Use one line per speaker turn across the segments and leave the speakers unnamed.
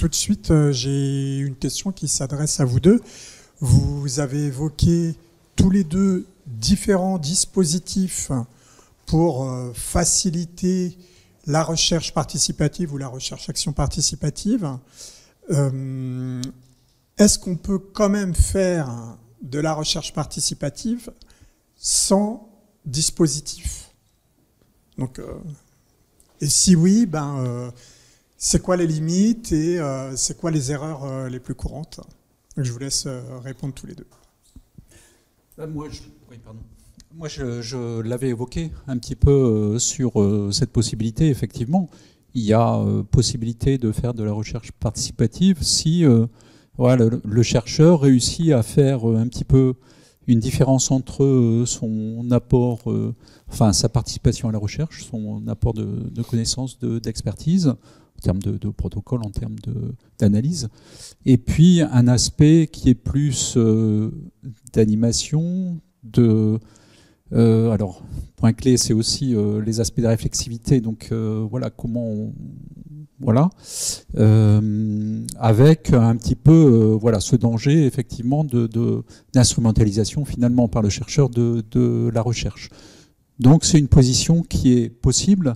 tout de suite, j'ai une question qui s'adresse à vous deux. Vous avez évoqué tous les deux différents dispositifs pour faciliter la recherche participative ou la recherche-action participative. Est-ce qu'on peut quand même faire de la recherche participative sans dispositif? Donc, et si oui, c'est quoi les limites et c'est quoi les erreurs les plus courantes? Je vous laisse répondre tous les deux.
Moi, je l'avais évoqué un petit peu sur cette possibilité. Effectivement, il y a possibilité de faire de la recherche participative si voilà, le chercheur réussit à faire un petit peu une différence entre son apport, enfin sa participation à la recherche, son apport de connaissances, d'expertise, en termes de protocole, en termes d'analyse, et puis un aspect qui est plus d'animation, alors, point clé, c'est aussi les aspects de réflexivité, donc voilà, comment voilà, avec un petit peu voilà, ce danger effectivement d'instrumentalisation finalement par le chercheur de la recherche. Donc c'est une position qui est possible,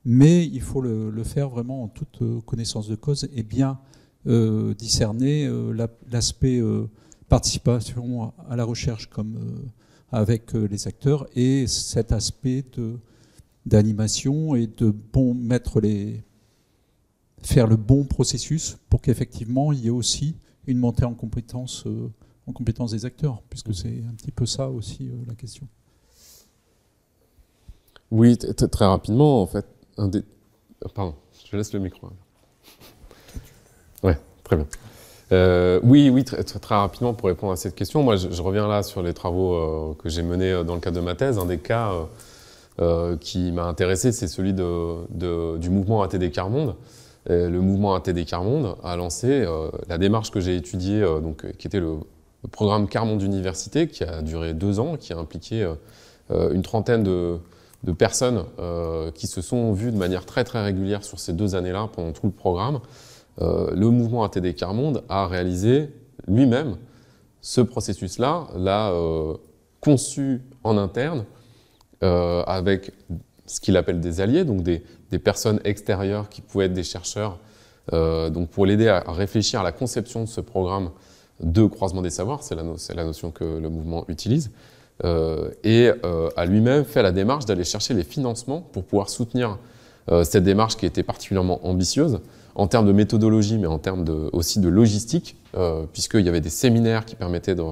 mais il faut le faire vraiment en toute connaissance de cause et bien discerner l'aspect participation à la recherche comme avec les acteurs et cet aspect d'animation et de faire le bon processus pour qu'effectivement il y ait aussi une montée en compétence des acteurs, puisque c'est un petit peu ça aussi la question.
Oui, très rapidement, en fait, pardon, je laisse le micro. Ouais, très bien. Oui, très rapidement pour répondre à cette question. Moi, je reviens là sur les travaux que j'ai menés dans le cadre de ma thèse. Un des cas qui m'a intéressé, c'est celui du mouvement ATD Quart Monde. Le mouvement ATD Quart Monde a lancé la démarche que j'ai étudiée, qui était le programme Quart Monde Université, qui a duré 2 ans, qui a impliqué une trentaine de personnes qui se sont vues de manière très très régulière sur ces 2 années-là pendant tout le programme. Le mouvement ATD Quart Monde a réalisé lui-même ce processus-là, l'a conçu en interne avec ce qu'il appelle des alliés, donc des personnes extérieures qui pouvaient être des chercheurs, donc pour l'aider à réfléchir à la conception de ce programme de croisement des savoirs, c'est la notion que le mouvement utilise, et a lui-même fait la démarche d'aller chercher les financements pour pouvoir soutenir cette démarche qui était particulièrement ambitieuse, en termes de méthodologie, mais en termes aussi de logistique, puisqu'il y avait des séminaires qui permettaient de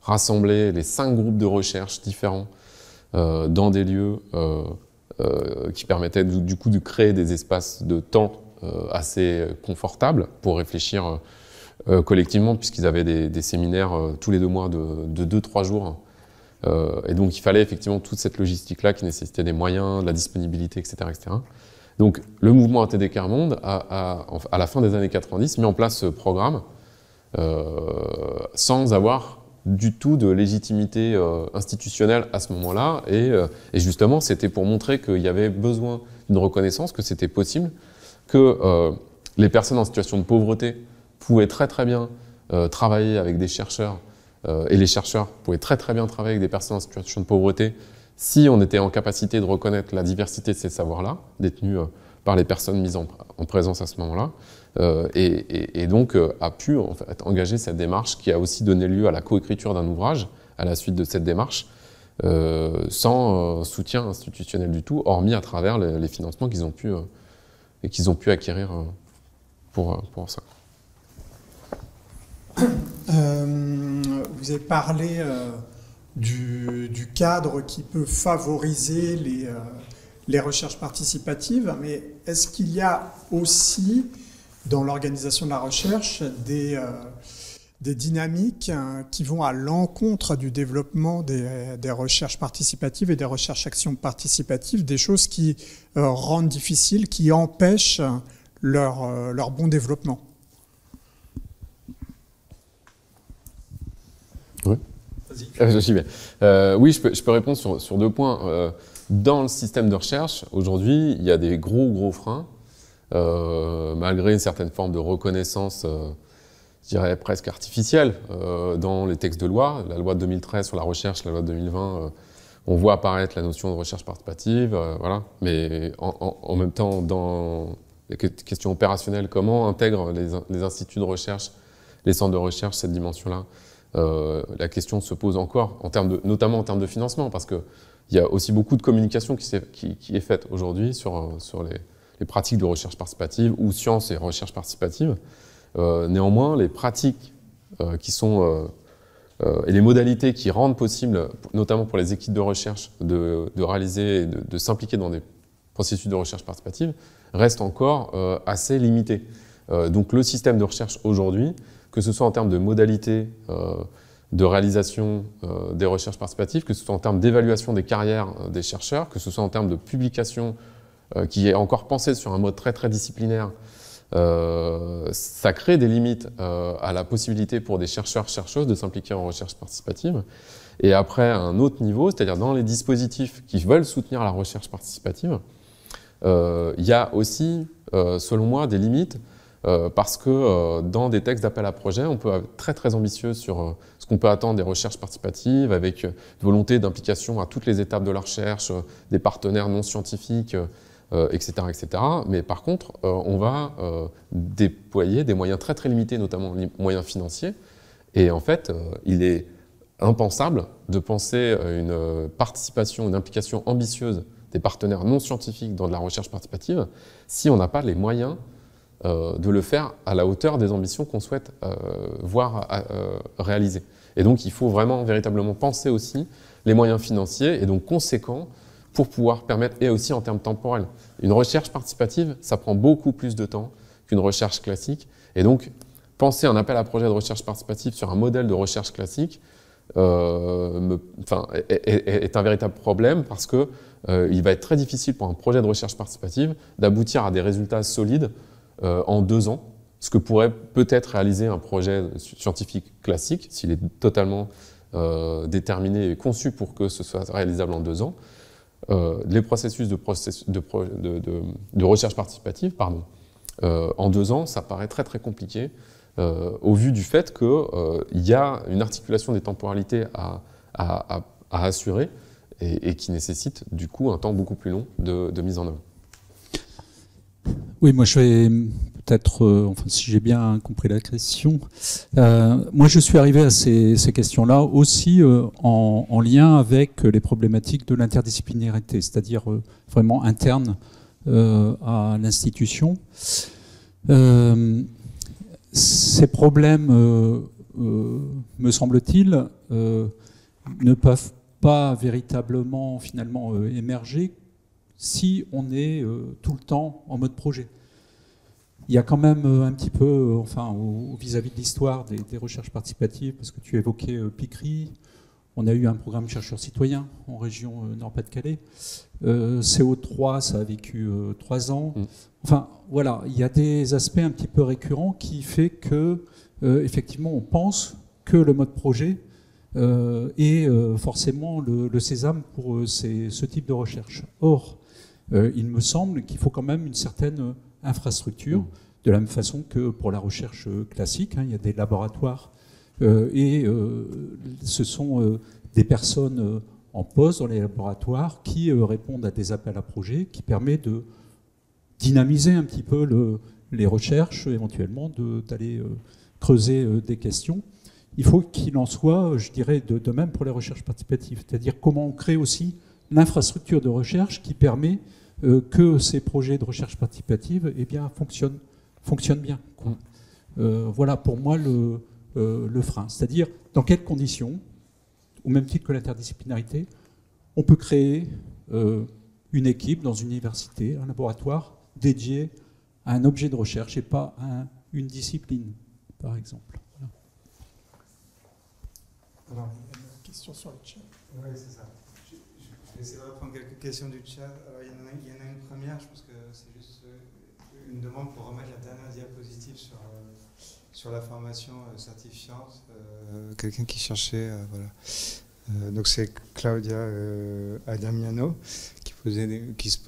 rassembler les 5 groupes de recherche différents dans des lieux qui permettaient du coup de créer des espaces de temps assez confortables pour réfléchir collectivement, puisqu'ils avaient des séminaires tous les 2 mois de 2-3 jours. Et donc il fallait effectivement toute cette logistique-là qui nécessitait des moyens, de la disponibilité, etc. etc. Donc, le mouvement ATD Quart Monde a, à la fin des années 90, mis en place ce programme sans avoir du tout de légitimité institutionnelle à ce moment-là. Et justement, c'était pour montrer qu'il y avait besoin d'une reconnaissance, que c'était possible, que les personnes en situation de pauvreté pouvaient très très bien travailler avec des chercheurs, et les chercheurs pouvaient très très bien travailler avec des personnes en situation de pauvreté, si on était en capacité de reconnaître la diversité de ces savoirs-là, détenus par les personnes mises en présence à ce moment-là, et donc a pu en fait, engager cette démarche qui a aussi donné lieu à la coécriture d'un ouvrage à la suite de cette démarche, sans soutien institutionnel du tout, hormis à travers les financements qu'ils ont pu acquérir pour ça.
Vous avez parlé du cadre qui peut favoriser les recherches participatives, mais est-ce qu'il y a aussi dans l'organisation de la recherche des dynamiques qui vont à l'encontre du développement des recherches participatives et des recherches-actions participatives, des choses qui rendent difficiles, qui empêchent leur bon développement?
Oui. J'y vais. Oui, je peux répondre sur 2 points. Dans le système de recherche, aujourd'hui, il y a des gros freins malgré une certaine forme de reconnaissance, je dirais presque artificielle, dans les textes de loi. La loi de 2013 sur la recherche, la loi de 2020, on voit apparaître la notion de recherche participative, voilà. Mais en même temps, dans les questions opérationnelles, comment intègrent les instituts de recherche, les centres de recherche, cette dimension-là? La question se pose encore, notamment en termes de financement, parce qu'il y a aussi beaucoup de communication qui est faite aujourd'hui sur les pratiques de recherche participative ou sciences et recherche participative. Néanmoins, les pratiques et les modalités qui rendent possible, notamment pour les équipes de recherche, de réaliser et de s'impliquer dans des processus de recherche participative, restent encore assez limités. Donc le système de recherche aujourd'hui, que ce soit en termes de modalités de réalisation des recherches participatives, que ce soit en termes d'évaluation des carrières des chercheurs, que ce soit en termes de publication qui est encore pensé sur un mode très très disciplinaire, ça crée des limites à la possibilité pour des chercheurs-chercheuses de s'impliquer en recherche participative. Et après, à un autre niveau, c'est-à-dire dans les dispositifs qui veulent soutenir la recherche participative, il y a aussi, selon moi, des limites parce que dans des textes d'appel à projet, on peut être très très ambitieux sur ce qu'on peut attendre des recherches participatives avec une volonté d'implication à toutes les étapes de la recherche, des partenaires non scientifiques, etc., etc. Mais par contre, on va déployer des moyens très très limités, notamment les moyens financiers. Et en fait, il est impensable de penser une participation, une implication ambitieuse des partenaires non scientifiques dans de la recherche participative si on n'a pas les moyens de le faire à la hauteur des ambitions qu'on souhaite voir réaliser. Et donc, il faut vraiment véritablement penser aussi les moyens financiers et donc conséquents pour pouvoir permettre, et aussi en termes temporels. Une recherche participative, ça prend beaucoup plus de temps qu'une recherche classique. Et donc, penser un appel à projet de recherche participative sur un modèle de recherche classique est un véritable problème parce que il va être très difficile pour un projet de recherche participative d'aboutir à des résultats solides en 2 ans, ce que pourrait peut-être réaliser un projet scientifique classique, s'il est totalement déterminé et conçu pour que ce soit réalisable en 2 ans. Les processus de recherche participative, en 2 ans, ça paraît très très compliqué au vu du fait qu'il y a une articulation des temporalités à assurer et qui nécessite du coup un temps beaucoup plus long de mise en œuvre.
Oui, moi je vais peut-être, si j'ai bien compris la question, moi je suis arrivé à ces questions-là aussi en lien avec les problématiques de l'interdisciplinarité, c'est-à-dire vraiment interne à l'institution. Ces problèmes, me semble-t-il, ne peuvent pas véritablement finalement émerger si on est tout le temps en mode projet. Il y a quand même un petit peu, vis-à-vis de l'histoire des recherches participatives, parce que tu évoquais PICRI, on a eu un programme chercheurs citoyens en région Nord-Pas-de-Calais. CO3, ça a vécu 3 ans. Enfin, voilà, il y a des aspects un petit peu récurrents qui fait que, effectivement, on pense que le mode projet est forcément le sésame pour ce type de recherche. Or, il me semble qu'il faut quand même une certaine infrastructure, de la même façon que pour la recherche classique, il y a des laboratoires ce sont des personnes en poste dans les laboratoires qui répondent à des appels à projets qui permettent de dynamiser un petit peu les recherches, éventuellement d'aller creuser des questions. Il faut qu'il en soit, je dirais, de même pour les recherches participatives, c'est-à-dire comment on crée aussi l'infrastructure de recherche qui permet que ces projets de recherche participative fonctionnent bien. Voilà pour moi le frein. C'est-à-dire dans quelles conditions, au même titre que l'interdisciplinarité, on peut créer une équipe dans une université, un laboratoire dédié à un objet de recherche et pas à une discipline, par exemple. Voilà.
Alors, il y a une question sur le chat.
Oui, c'est ça. Je vais essayer de reprendre quelques questions du chat. Alors, il y en a une première, je pense que c'est juste une demande pour remettre la dernière diapositive sur la formation certifiante. Quelqu'un qui cherchait, voilà. Donc c'est Claudia Adamiano qui qui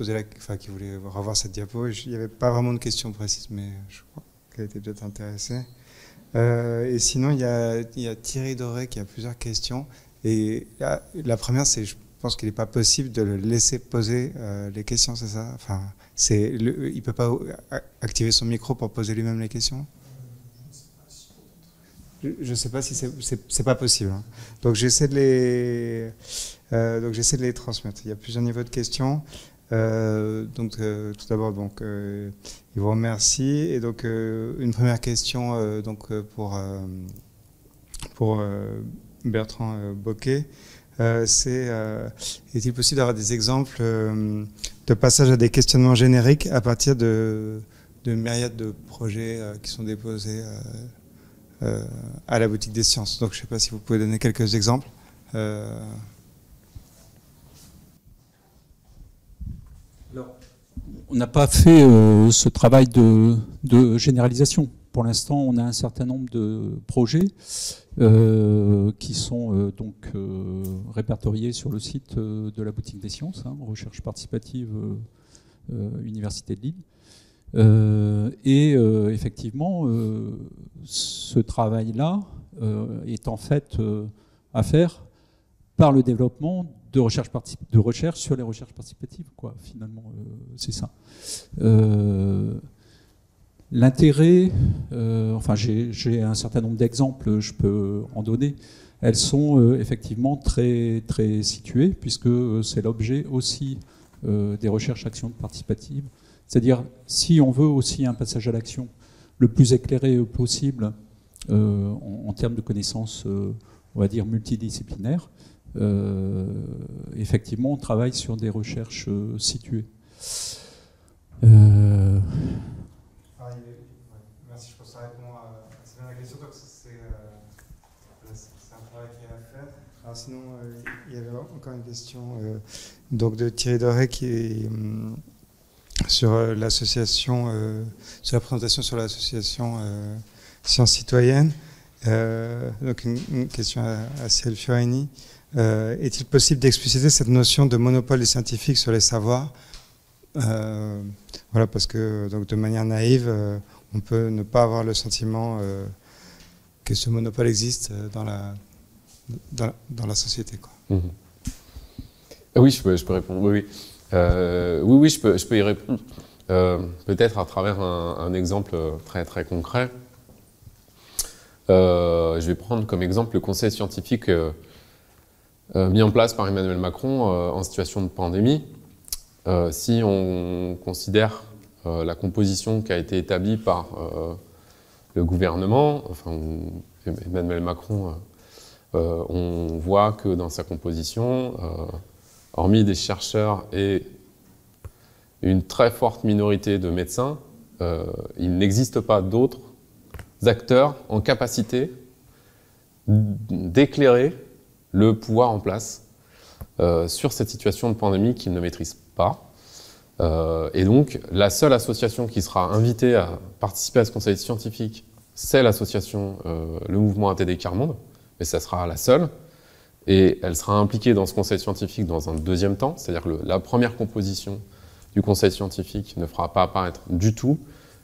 voulait revoir cette diapo. Il n'y avait pas vraiment de questions précises, mais je crois qu'elle était peut-être intéressée. Et sinon, il y a Thierry Doré qui a plusieurs questions. Et la première, c'est, je pense qu'il n'est pas possible de le laisser poser les questions, c'est ça? Enfin, il ne peut pas activer son micro pour poser lui-même les questions? Je ne sais pas si c'est pas possible. Hein. Donc j'essaie de les transmettre. Il y a plusieurs niveaux de questions. Tout d'abord, il vous remercie. Et donc une première question pour Bertrand Bocquet, c'est est-il possible d'avoir des exemples de passage à des questionnements génériques à partir de myriades de projets qui sont déposés à la boutique des sciences. Donc je ne sais pas si vous pouvez donner quelques exemples.
Alors, on n'a pas fait ce travail de généralisation. Pour l'instant, on a un certain nombre de projets qui sont répertoriés sur le site de la boutique des sciences, hein, recherche participative Université de Lille. Effectivement, ce travail-là est en fait à faire par le développement de recherche sur les recherches participatives, quoi. Finalement, c'est ça. L'intérêt, j'ai un certain nombre d'exemples, je peux en donner. Elles sont effectivement très, très situées, puisque c'est l'objet aussi des recherches actions participatives. C'est-à-dire, si on veut aussi un passage à l'action le plus éclairé possible en termes de connaissances, on va dire, multidisciplinaires, effectivement, on travaille sur des recherches situées.
Merci, je pense que ça répond à la question. Donc c'est un travail qui est à faire. Alors sinon, il y avait encore une question donc de Thierry Doré qui est sur l'association, sur la présentation sur l'association Sciences Citoyennes. Donc une question à Ciel Fiorini. Est-il possible d'expliciter cette notion de monopole des scientifiques sur les savoirs? Voilà, parce que donc, de manière naïve, on peut ne pas avoir le sentiment que ce monopole existe dans la société, quoi.
Mmh. Oui, je peux répondre. Oui, je peux y répondre. Peut-être à travers un exemple très, très concret. Je vais prendre comme exemple le conseil scientifique mis en place par Emmanuel Macron en situation de pandémie. Si on considère la composition qui a été établie par le gouvernement, enfin Emmanuel Macron, on voit que dans sa composition, hormis des chercheurs et une très forte minorité de médecins, il n'existe pas d'autres acteurs en capacité d'éclairer le pouvoir en place sur cette situation de pandémie qu'ils ne maîtrisent pas. Et donc, la seule association qui sera invitée à participer à ce conseil scientifique, c'est l'association Le Mouvement ATD Quart Monde, mais ça sera la seule. Et elle sera impliquée dans ce conseil scientifique dans un deuxième temps, c'est-à-dire que la première composition du conseil scientifique ne fera pas apparaître du tout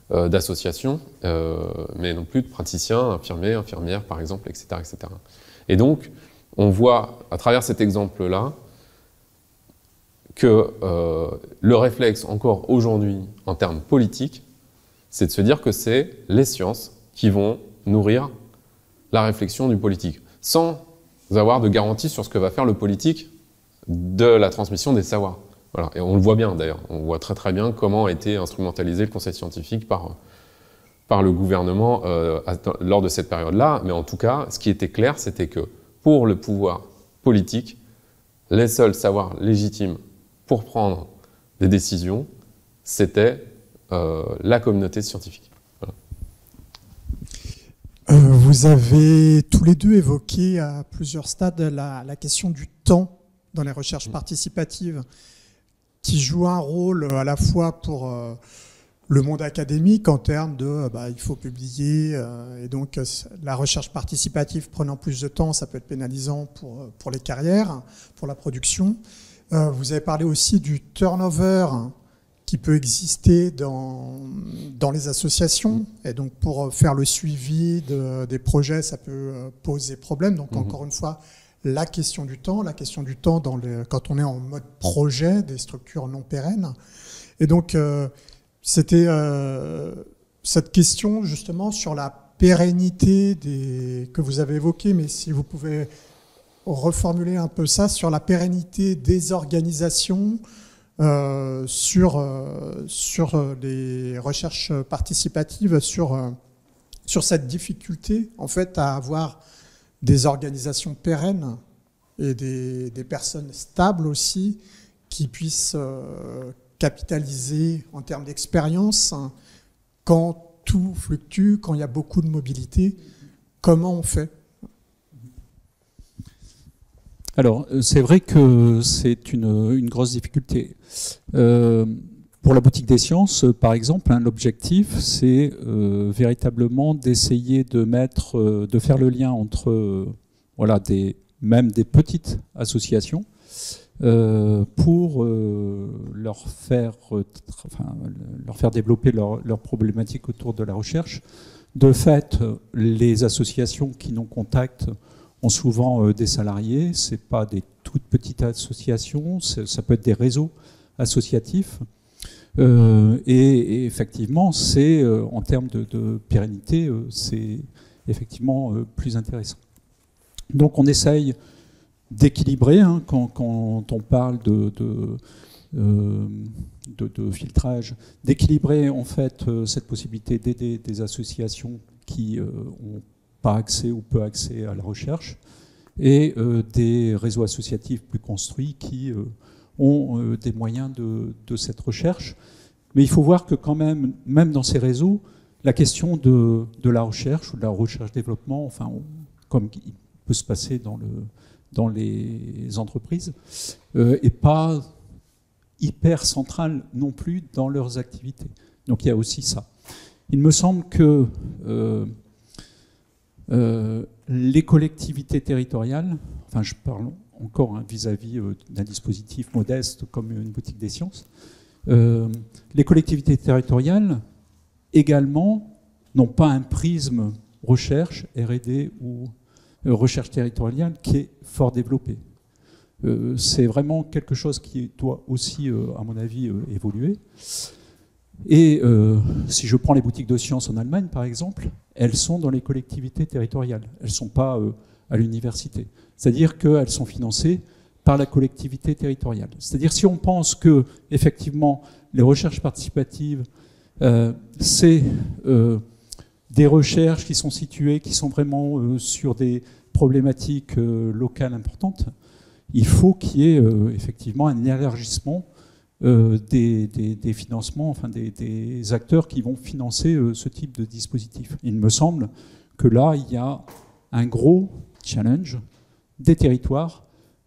d'associations, mais non plus de praticiens, infirmières par exemple, etc., etc. Et donc, on voit à travers cet exemple-là que le réflexe encore aujourd'hui en termes politiques, c'est de se dire que c'est les sciences qui vont nourrir la réflexion du politique, sans avoir de garantie sur ce que va faire le politique de la transmission des savoirs. Voilà. Et on le voit bien d'ailleurs, on voit très très bien comment a été instrumentalisé le conseil scientifique par le gouvernement lors de cette période-là. Mais en tout cas, ce qui était clair, c'était que pour le pouvoir politique, les seuls savoirs légitimes pour prendre des décisions, c'était la communauté scientifique. Voilà.
Vous avez tous les deux évoqué à plusieurs stades la question du temps dans les recherches participatives, qui joue un rôle à la fois pour le monde académique en termes de il faut publier, et donc la recherche participative prenant plus de temps, ça peut être pénalisant pour les carrières, pour la production. Vous avez parlé aussi du turnover qui peut exister dans les associations. Et donc, pour faire le suivi des projets, ça peut poser problème. Donc, encore une fois, la question du temps quand on est en mode projet des structures non pérennes. Et donc, c'était cette question justement sur la pérennité que vous avez évoquée, mais si vous pouvez reformuler un peu ça, sur la pérennité des organisations, sur les recherches participatives, sur cette difficulté en fait à avoir des organisations pérennes et des personnes stables aussi qui puissent capitaliser en termes d'expérience quand tout fluctue, quand il y a beaucoup de mobilité. Comment on fait ?
Alors, c'est vrai que c'est une grosse difficulté. Pour la boutique des sciences, par exemple, l'objectif, c'est véritablement d'essayer de faire le lien entre même des petites associations pour leur faire développer leurs problématiques autour de la recherche. De fait, les associations qui nous contactent ont souvent des salariés, ce n'est pas des toutes petites associations, ça peut être des réseaux associatifs. Et effectivement, c'est en termes de pérennité, c'est effectivement plus intéressant. Donc on essaye d'équilibrer, quand on parle de filtrage, d'équilibrer en fait cette possibilité d'aider des associations qui ont pas accès ou peu accès à la recherche, et des réseaux associatifs plus construits qui ont des moyens de cette recherche. Mais il faut voir que quand même dans ces réseaux, la question de la recherche ou de la recherche-développement, comme il peut se passer dans les entreprises, n'est pas hyper centrale non plus dans leurs activités. Donc il y a aussi ça. Il me semble que les collectivités territoriales, je parle encore vis-à-vis d'un dispositif modeste comme une boutique des sciences, les collectivités territoriales également n'ont pas un prisme recherche, R&D ou recherche territoriale qui est fort développé. C'est vraiment quelque chose qui doit aussi, à mon avis, évoluer. Et si je prends les boutiques de sciences en Allemagne, par exemple, elles sont dans les collectivités territoriales. Elles ne sont pas à l'université. C'est-à-dire qu'elles sont financées par la collectivité territoriale. C'est-à-dire si on pense que, effectivement, les recherches participatives, c'est des recherches qui sont situées, qui sont vraiment sur des problématiques locales importantes, il faut qu'il y ait effectivement un élargissement des financements, des acteurs qui vont financer ce type de dispositif. Il me semble que là, il y a un gros challenge des territoires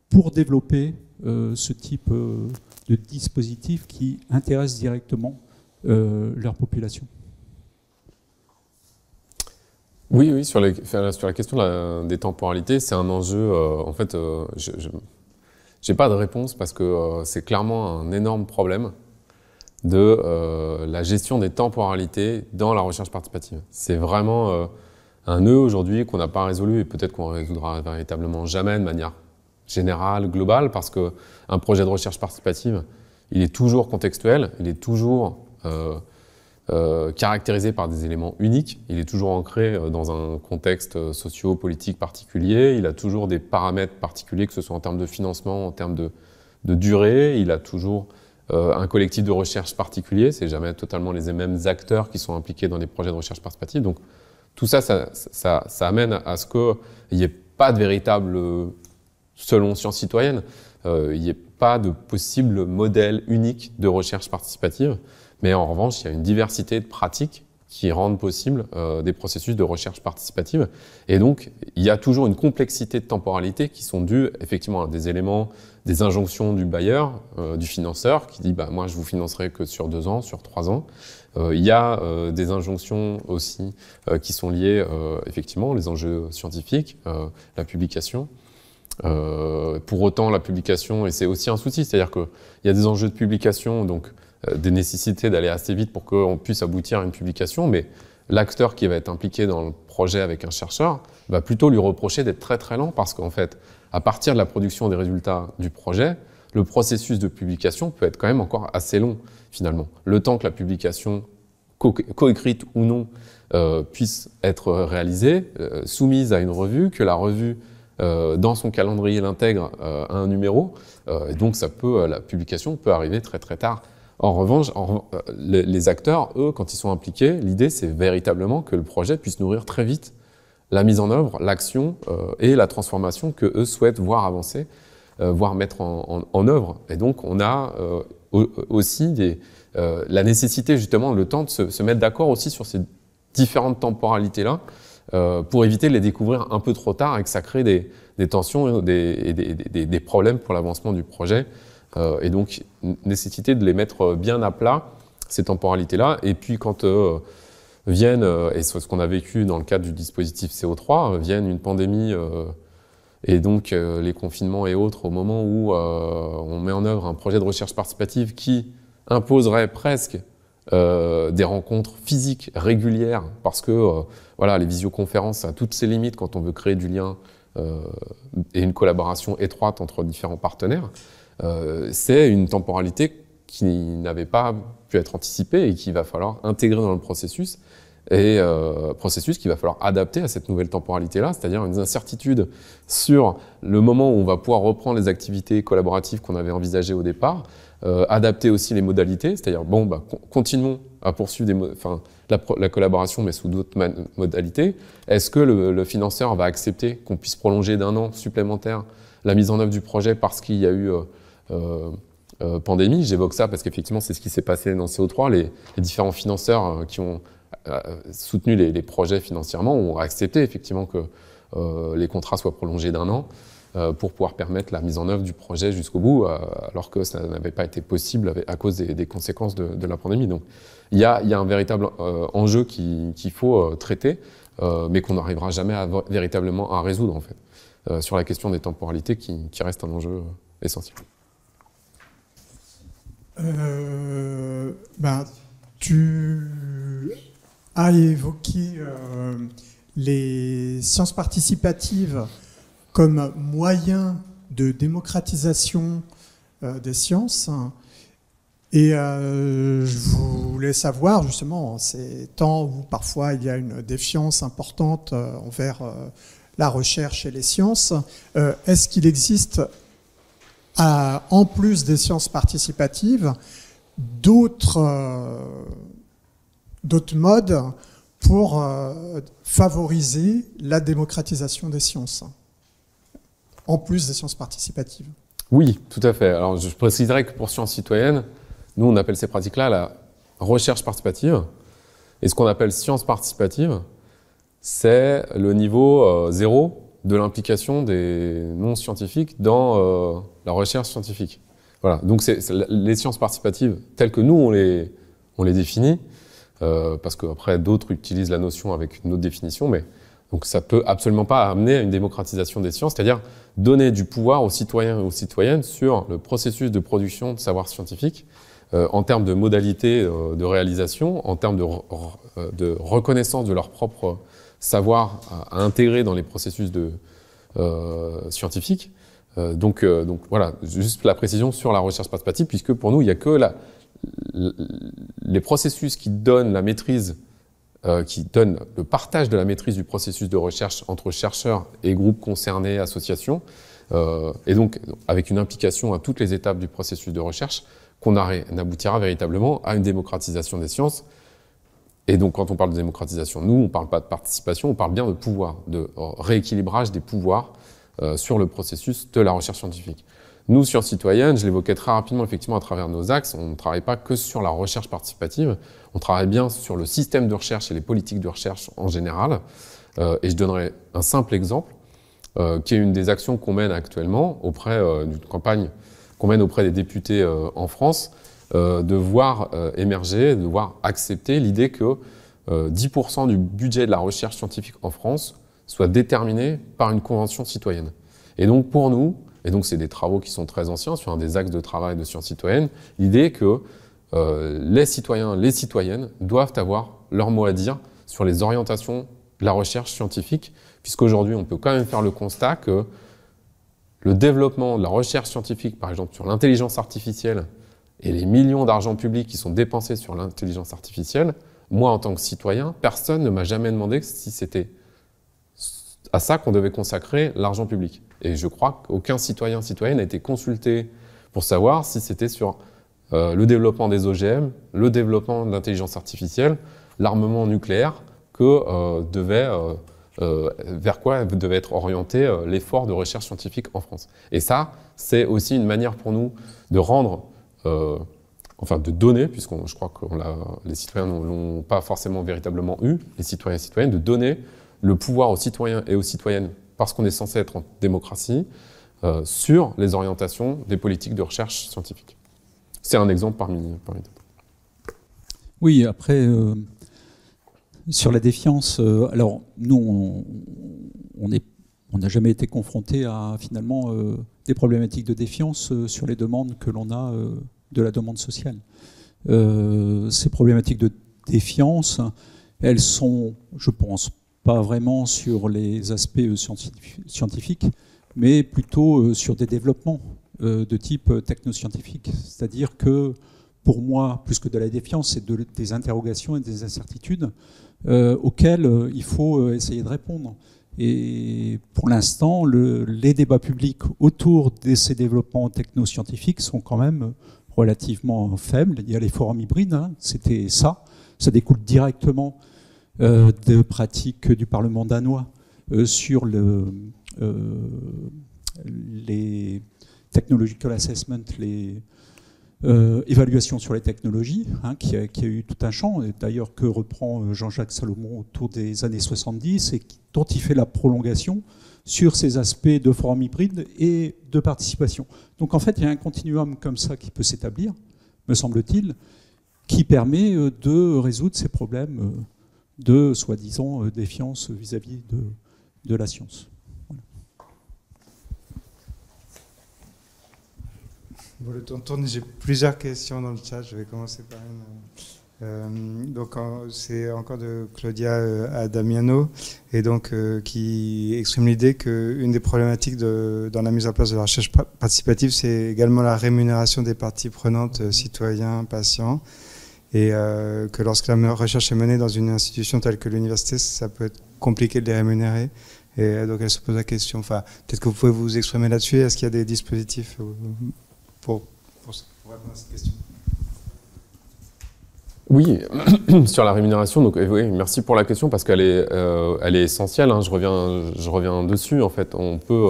pour développer ce type de dispositif qui intéresse directement leur population.
Oui, sur la question des temporalités, c'est un enjeu. En fait, je n'ai pas de réponse parce que c'est clairement un énorme problème de la gestion des temporalités dans la recherche participative. C'est vraiment un nœud aujourd'hui qu'on n'a pas résolu et peut-être qu'on ne résoudra véritablement jamais de manière générale, globale, parce qu'un projet de recherche participative, il est toujours contextuel, il est toujours caractérisé par des éléments uniques, il est toujours ancré dans un contexte socio-politique particulier, il a toujours des paramètres particuliers, que ce soit en termes de financement, en termes de durée, il a toujours un collectif de recherche particulier, c'est jamais totalement les mêmes acteurs qui sont impliqués dans les projets de recherche participative. Donc tout ça, ça amène à ce qu'il n'y ait pas de véritable, selon Sciences Citoyennes, il n'y ait pas de possible modèle unique de recherche participative. Mais en revanche, il y a une diversité de pratiques qui rendent possible des processus de recherche participative. Et donc, il y a toujours une complexité de temporalité qui sont dues effectivement à des éléments, des injonctions du bailleur, du financeur, qui dit moi je vous financerai que sur 2 ans, sur 3 ans. Il y a des injonctions aussi qui sont liées effectivement aux enjeux scientifiques, la publication. Pour autant, la publication, et c'est aussi un souci, c'est-à-dire qu'il y a des enjeux de publication, donc des nécessités d'aller assez vite pour qu'on puisse aboutir à une publication, mais l'acteur qui va être impliqué dans le projet avec un chercheur va plutôt lui reprocher d'être très très lent, parce qu'en fait, à partir de la production des résultats du projet, le processus de publication peut être quand même encore assez long, finalement. Le temps que la publication, coécrite ou non, puisse être réalisée, soumise à une revue, que la revue, dans son calendrier, l'intègre à un numéro, et donc la publication peut arriver très très tard. En revanche, les acteurs, eux, quand ils sont impliqués, l'idée c'est véritablement que le projet puisse nourrir très vite la mise en œuvre, l'action et la transformation que eux souhaitent voir avancer, voire mettre en œuvre. Et donc on a aussi la nécessité justement, le temps de se mettre d'accord aussi sur ces différentes temporalités-là, pour éviter de les découvrir un peu trop tard et que ça crée des tensions et des problèmes pour l'avancement du projet. Et donc, nécessité de les mettre bien à plat, ces temporalités-là. Et puis, quand viennent, et c'est ce qu'on a vécu dans le cadre du dispositif CO3, viennent une pandémie et donc les confinements et autres, au moment où on met en œuvre un projet de recherche participative qui imposerait presque des rencontres physiques régulières, parce que voilà, les visioconférences, ça a toutes ses limites quand on veut créer du lien et une collaboration étroite entre différents partenaires. C'est une temporalité qui n'avait pas pu être anticipée et qu'il va falloir intégrer dans le processus, et processus qu'il va falloir adapter à cette nouvelle temporalité-là, c'est-à-dire une incertitude sur le moment où on va pouvoir reprendre les activités collaboratives qu'on avait envisagées au départ, adapter aussi les modalités, c'est-à-dire continuons à poursuivre la collaboration mais sous d'autres modalités. Est-ce que le financeur va accepter qu'on puisse prolonger d'1 an supplémentaire la mise en œuvre du projet parce qu'il y a eu pandémie? J'évoque ça parce qu'effectivement c'est ce qui s'est passé dans CO3. Les différents financeurs qui ont soutenu les projets financièrement ont accepté effectivement que les contrats soient prolongés d'1 an pour pouvoir permettre la mise en œuvre du projet jusqu'au bout, alors que ça n'avait pas été possible à cause des conséquences de la pandémie. Donc il y a un véritable enjeu qu'il faut traiter, mais qu'on n'arrivera jamais véritablement à résoudre en fait, sur la question des temporalités qui reste un enjeu essentiel.
Tu as évoqué les sciences participatives comme moyen de démocratisation des sciences. Et je voulais savoir, justement, en ces temps où parfois il y a une défiance importante envers la recherche et les sciences, est-ce qu'il existe, en plus des sciences participatives, d'autres modes pour favoriser la démocratisation des sciences, en plus des sciences participatives?
Oui, tout à fait. Alors, je préciserai que pour sciences citoyennes, nous, on appelle ces pratiques-là la recherche participative. Et ce qu'on appelle sciences participatives, c'est le niveau 0 de l'implication des non-scientifiques dans la recherche scientifique. Voilà. Donc, les sciences participatives, telles que nous, on les définit, parce qu'après, d'autres utilisent la notion avec une autre définition, mais donc ça peut absolument pas amener à une démocratisation des sciences, c'est-à-dire donner du pouvoir aux citoyens et aux citoyennes sur le processus de production de savoir scientifique, en termes de modalités de réalisation, en termes de reconnaissance de leur propre savoir à intégrer dans les processus scientifiques. Donc voilà, juste la précision sur la recherche participative, puisque pour nous, il n'y a que les processus qui donnent la maîtrise, qui donnent le partage de la maîtrise du processus de recherche entre chercheurs et groupes concernés, associations, et donc avec une implication à toutes les étapes du processus de recherche, qu'on aboutira véritablement à une démocratisation des sciences. Et donc, quand on parle de démocratisation, nous, on ne parle pas de participation, on parle bien de pouvoir, de rééquilibrage des pouvoirs sur le processus de la recherche scientifique. Nous, Sciences Citoyennes, je l'évoquais très rapidement, effectivement, à travers nos axes, on ne travaille pas que sur la recherche participative, on travaille bien sur le système de recherche et les politiques de recherche en général. Et je donnerai un simple exemple, qui est une des actions qu'on mène actuellement auprès d'une campagne qu'on mène auprès des députés en France, de voir émerger, de voir accepter l'idée que 10% du budget de la recherche scientifique en France soit déterminé par une convention citoyenne. Et donc pour nous, et donc c'est des travaux qui sont très anciens sur un des axes de travail de sciences citoyennes, l'idée est que les citoyens, les citoyennes doivent avoir leur mot à dire sur les orientations de la recherche scientifique, puisqu'aujourd'hui on peut quand même faire le constat que le développement de la recherche scientifique, par exemple sur l'intelligence artificielle, et les millions d'argent public qui sont dépensés sur l'intelligence artificielle, moi en tant que citoyen, personne ne m'a jamais demandé si c'était à ça qu'on devait consacrer l'argent public. Et je crois qu'aucun citoyen, citoyenne n'a été consulté pour savoir si c'était sur le développement des OGM, le développement de l'intelligence artificielle, l'armement nucléaire, vers quoi devait être orienté l'effort de recherche scientifique en France. Et ça, c'est aussi une manière pour nous de rendre, de donner, je crois que les citoyens ne l'ont pas forcément véritablement eu, les citoyens et citoyennes, de donner le pouvoir aux citoyens et aux citoyennes, parce qu'on est censé être en démocratie, sur les orientations des politiques de recherche scientifique. C'est un exemple parmi d'autres.
Oui, après, sur la défiance, alors nous, on n'a jamais été confrontés à finalement des problématiques de défiance sur les demandes que l'on a de la demande sociale. Ces problématiques de défiance, elles sont, je pense, pas vraiment sur les aspects scientifiques, mais plutôt sur des développements de type technoscientifique. C'est-à-dire que, pour moi, plus que de la défiance, c'est des interrogations et des incertitudes auxquelles il faut essayer de répondre. Et pour l'instant, les débats publics autour de ces développements technoscientifiques sont quand même relativement faibles. Il y a les forums hybrides, hein, c'était ça. Ça découle directement de pratiques du Parlement danois sur les technological assessment, les évaluations sur les technologies, hein, qui a eu tout un champ, et d'ailleurs que reprend Jean-Jacques Salomon autour des années 70 et dont il fait la prolongation sur ces aspects de forum hybride et de participation. Donc en fait, il y a un continuum comme ça qui peut s'établir, me semble-t-il, qui permet de résoudre ces problèmes de soi-disant défiance vis-à-vis de la science. Voilà.
Bon, le temps tourne, j'ai plusieurs questions dans le chat, je vais commencer par une. C'est encore de Claudia Adamiano, et donc qui exprime l'idée qu'une des problématiques dans la mise en place de la recherche participative, c'est également la rémunération des parties prenantes, citoyens, patients, et que lorsque la recherche est menée dans une institution telle que l'université, ça peut être compliqué de les rémunérer. Et donc elle se pose la question, peut-être que vous pouvez vous exprimer là-dessus, est-ce qu'il y a des dispositifs pour répondre à cette question?
Oui, sur la rémunération, donc oui, merci pour la question parce qu'elle est essentielle. Hein, je reviens dessus. En fait, on peut,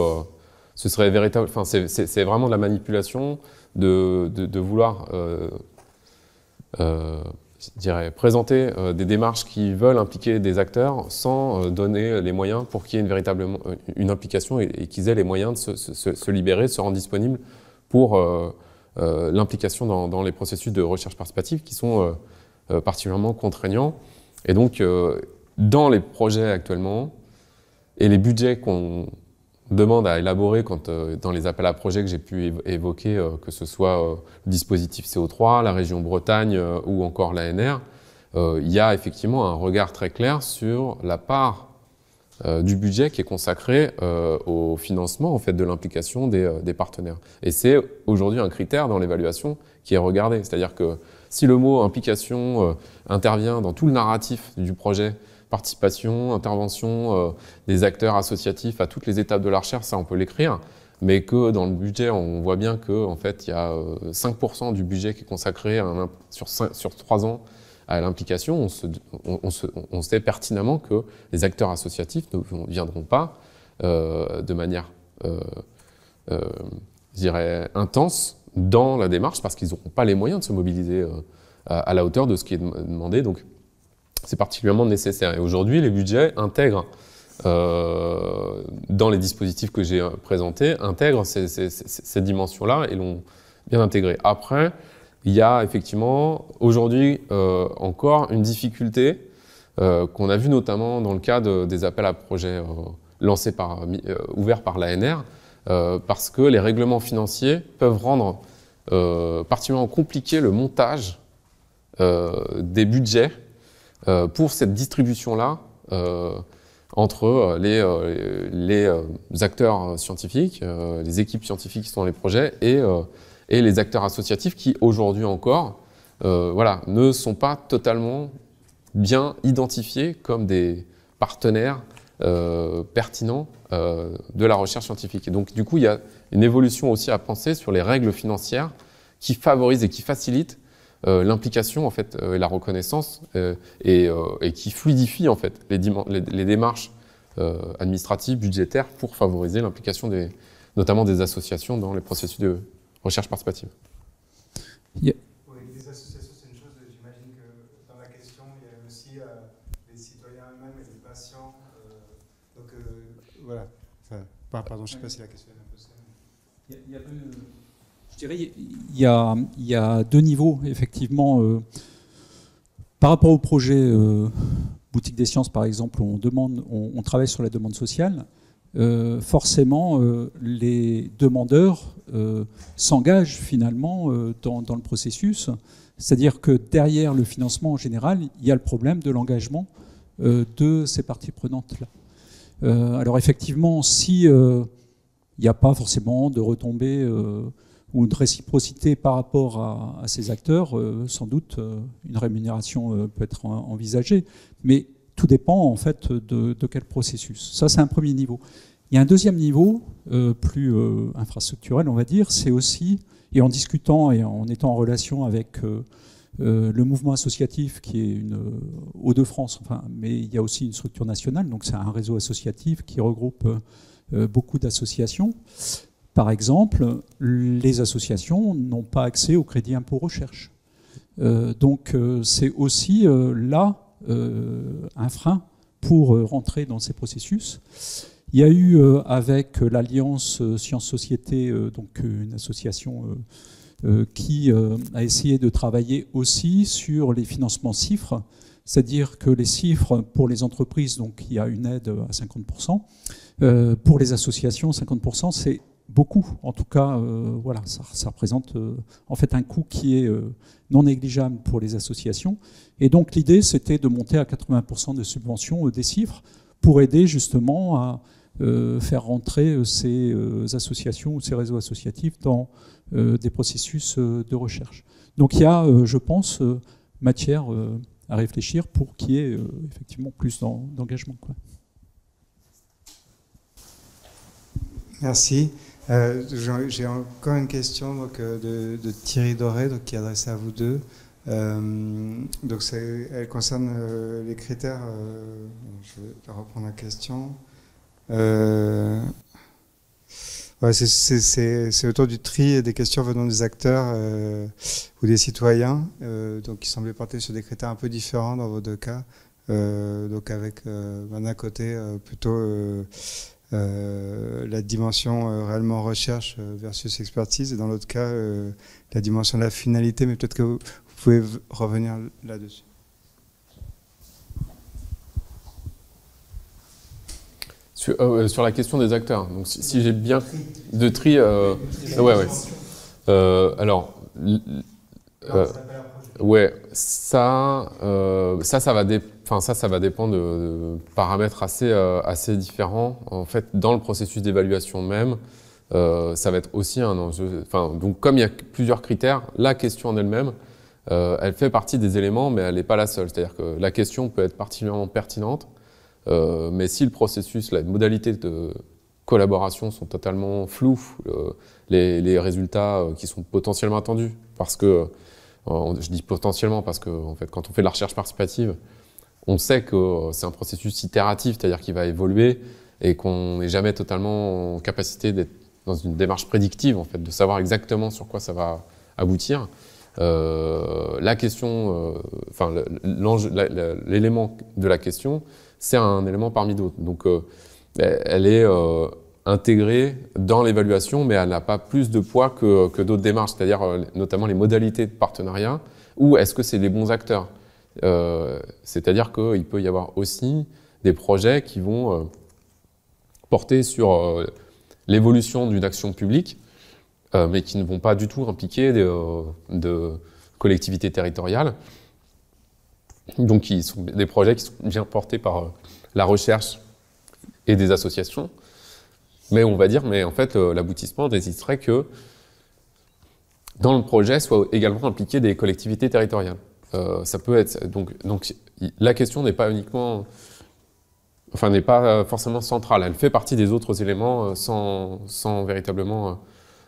ce serait véritable. Enfin, c'est vraiment de la manipulation de vouloir, je dirais, présenter des démarches qui veulent impliquer des acteurs sans donner les moyens pour qu'il y ait véritablement une implication et qu'ils aient les moyens de se libérer, de se rendre disponibles pour l'implication dans les processus de recherche participative qui sont particulièrement contraignants. Et donc, dans les projets actuellement, et les budgets qu'on demande à élaborer dans les appels à projets que j'ai pu évoquer, que ce soit le dispositif CO3, la région Bretagne ou encore l'ANR, il y a effectivement un regard très clair sur la part du budget qui est consacré au financement en fait, de l'implication des partenaires. Et c'est aujourd'hui un critère dans l'évaluation qui est regardé. C'est-à-dire que si le mot implication intervient dans tout le narratif du projet, participation, intervention des acteurs associatifs à toutes les étapes de la recherche, ça on peut l'écrire, mais que dans le budget, on voit bien qu'en fait, il y a 5% du budget qui est consacré sur 3 ans à l'implication. On sait pertinemment que les acteurs associatifs ne viendront pas de manière, je dirais, intense dans la démarche parce qu'ils n'auront pas les moyens de se mobiliser à la hauteur de ce qui est demandé. Donc, c'est particulièrement nécessaire. Et aujourd'hui, les budgets intègrent, dans les dispositifs que j'ai présentés, intègrent ces dimensions-là et l'ont bien intégré. Après, il y a effectivement aujourd'hui encore une difficulté qu'on a vue notamment dans le cadre des appels à projets ouverts par l'ANR, parce que les règlements financiers peuvent rendre particulièrement compliqué le montage des budgets pour cette distribution-là entre les acteurs scientifiques, les équipes scientifiques qui sont dans les projets et les acteurs associatifs qui, aujourd'hui encore, voilà, ne sont pas totalement bien identifiés comme des partenaires pertinents de la recherche scientifique. Et donc, du coup, il y a une évolution aussi à penser sur les règles financières qui favorisent et qui facilitent l'implication en fait, et la reconnaissance et qui fluidifient en fait, les démarches administratives, budgétaires pour favoriser l'implication notamment des associations dans les processus de recherche participative.
Oui, les associations, c'est une chose, j'imagine que dans la question, il y a aussi les citoyens eux-mêmes et les patients. Donc voilà. Enfin, pardon, je ne sais pas si la question est un peu ça.
Je dirais il y a deux niveaux, effectivement. Par rapport au projet Boutique des Sciences, par exemple, on travaille sur la demande sociale. Forcément, les demandeurs s'engagent finalement dans le processus. C'est-à-dire que derrière le financement en général, il y a le problème de l'engagement de ces parties prenantes-là. Alors effectivement, si il n'y a pas forcément de retombées ou de réciprocité par rapport à ces acteurs, sans doute une rémunération peut être envisagée, mais tout dépend en fait de quel processus. Ça, c'est un premier niveau. Il y a un deuxième niveau, plus infrastructurel, on va dire, c'est aussi, et en discutant et en étant en relation avec le mouvement associatif qui est une Hauts-de-France, enfin, mais il y a aussi une structure nationale, donc c'est un réseau associatif qui regroupe beaucoup d'associations. Par exemple, les associations n'ont pas accès au crédit impôt recherche. Donc c'est aussi là un frein pour rentrer dans ces processus. Il y a eu avec l'Alliance Sciences-Société, donc une association qui a essayé de travailler aussi sur les financements CIFRE, c'est-à-dire que les CIFRE pour les entreprises, donc il y a une aide à 50%, pour les associations 50%, c'est beaucoup, en tout cas, voilà, ça représente en fait un coût qui est non négligeable pour les associations. Et donc l'idée, c'était de monter à 80% de subventions des CIFRE pour aider justement à faire rentrer ces associations ou ces réseaux associatifs dans des processus de recherche. Donc il y a, je pense, matière à réfléchir pour qu'il y ait effectivement plus d'engagement.
Merci. J'ai encore une question donc, de Thierry Doré, donc, qui est adressée à vous deux. Donc elle concerne les critères. Je vais reprendre la question. Ouais, c'est autour du tri et des questions venant des acteurs ou des citoyens, donc qui semblaient porter sur des critères un peu différents dans vos deux cas. Donc avec d'un côté plutôt la dimension réellement recherche versus expertise, et dans l'autre cas la dimension de la finalité, mais peut-être que vous pouvez revenir là-dessus.
Sur la question des acteurs, donc si j'ai bien de tri, ouais. Alors, ouais, ça va dépendre de paramètres assez différents. En fait, dans le processus d'évaluation même, ça va être aussi un enjeu. Enfin, donc comme il y a plusieurs critères, la question en elle-même, elle fait partie des éléments, mais elle n'est pas la seule. C'est-à-dire que la question peut être particulièrement pertinente. Mais si le processus, les modalités de collaboration sont totalement floues, les résultats qui sont potentiellement attendus, parce que, je dis potentiellement parce que en fait, quand on fait de la recherche participative, on sait que c'est un processus itératif, c'est-à-dire qu'il va évoluer et qu'on n'est jamais totalement en capacité d'être dans une démarche prédictive, en fait, de savoir exactement sur quoi ça va aboutir. La question, enfin, l'élément de la question, c'est un élément parmi d'autres. Donc, elle est intégrée dans l'évaluation, mais elle n'a pas plus de poids que d'autres démarches, c'est-à-dire notamment les modalités de partenariat, ou est-ce que c'est les bons acteurs. C'est-à-dire qu'il peut y avoir aussi des projets qui vont porter sur l'évolution d'une action publique, mais qui ne vont pas du tout impliquer de collectivités territoriales. Donc, qui sont des projets qui sont bien portés par la recherche et des associations. Mais on va dire, mais en fait, l'aboutissement nécessiterait que dans le projet soient également impliquées des collectivités territoriales. Ça peut être donc la question n'est pas uniquement, enfin n'est pas forcément centrale. Elle fait partie des autres éléments sans véritablement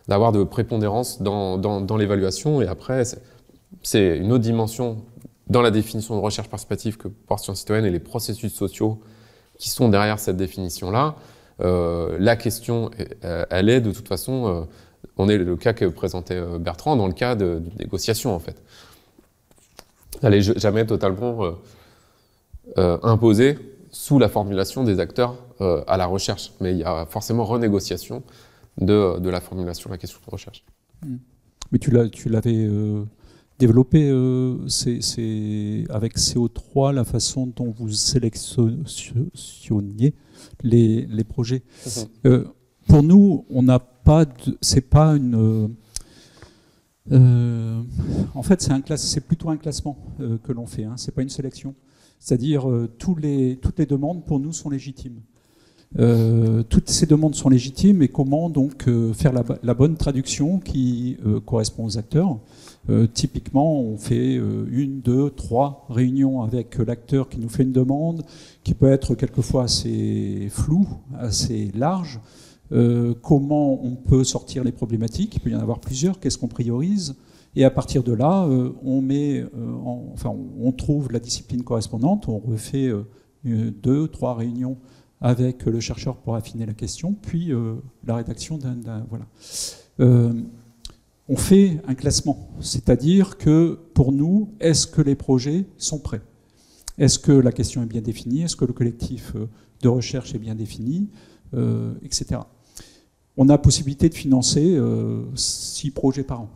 d'avoir de prépondérance dans l'évaluation. Et après, c'est une autre dimension dans la définition de recherche participative que porte Sciences citoyennes et les processus sociaux qui sont derrière cette définition-là. La question, elle est de toute façon, on est le cas que présentait Bertrand dans le cas de négociation en fait. Elle n'est jamais totalement imposée sous la formulation des acteurs à la recherche, mais il y a forcément renégociation de la formulation de la question de recherche.
Mais tu l'avais développé avec CO3, la façon dont vous sélectionniez les projets. Pour nous, on n'a pas c'est pas une en fait c'est plutôt un classement que l'on fait, hein, c'est pas une sélection. C'est-à-dire toutes les demandes pour nous sont légitimes. Toutes ces demandes sont légitimes et comment donc faire la bonne traduction qui correspond aux acteurs. Typiquement, on fait 1, 2, 3 réunions avec l'acteur qui nous fait une demande, qui peut être quelquefois assez floue, assez large. Comment on peut sortir les problématiques, il peut y en avoir plusieurs, qu'est-ce qu'on priorise, et à partir de là, on trouve la discipline correspondante, on refait 2, 3 réunions avec le chercheur pour affiner la question, puis la rédaction voilà. On fait un classement, c'est-à-dire que pour nous, est-ce que les projets sont prêts? Est-ce que la question est bien définie? Est-ce que le collectif de recherche est bien défini, etc. On a possibilité de financer 6 projets par an.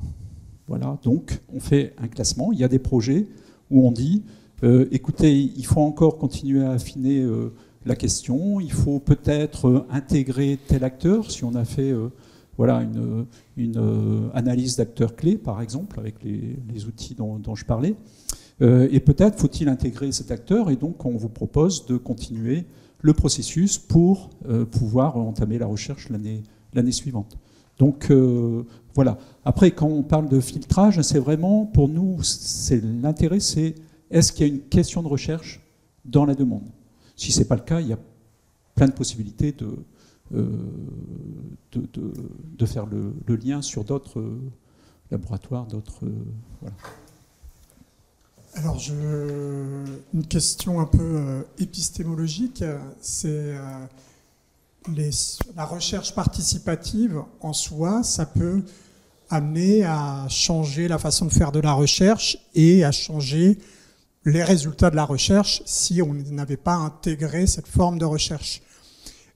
Voilà, donc on fait un classement. Il y a des projets où on dit, écoutez, il faut encore continuer à affiner la question, il faut peut-être intégrer tel acteur, si on a fait voilà, une analyse d'acteurs clés, par exemple, avec les outils dont je parlais, et peut-être faut-il intégrer cet acteur, et donc on vous propose de continuer le processus pour pouvoir entamer la recherche l'année suivante. Donc voilà. Après, quand on parle de filtrage, c'est vraiment, pour nous, l'intérêt, c'est est-ce qu'il y a une question de recherche dans la demande? Si ce n'est pas le cas, il y a plein de possibilités de faire le lien sur d'autres laboratoires, d'autres... voilà.
Alors, une question un peu épistémologique, c'est la recherche participative en soi, ça peut amener à changer la façon de faire de la recherche et à changer les résultats de la recherche si on n'avait pas intégré cette forme de recherche.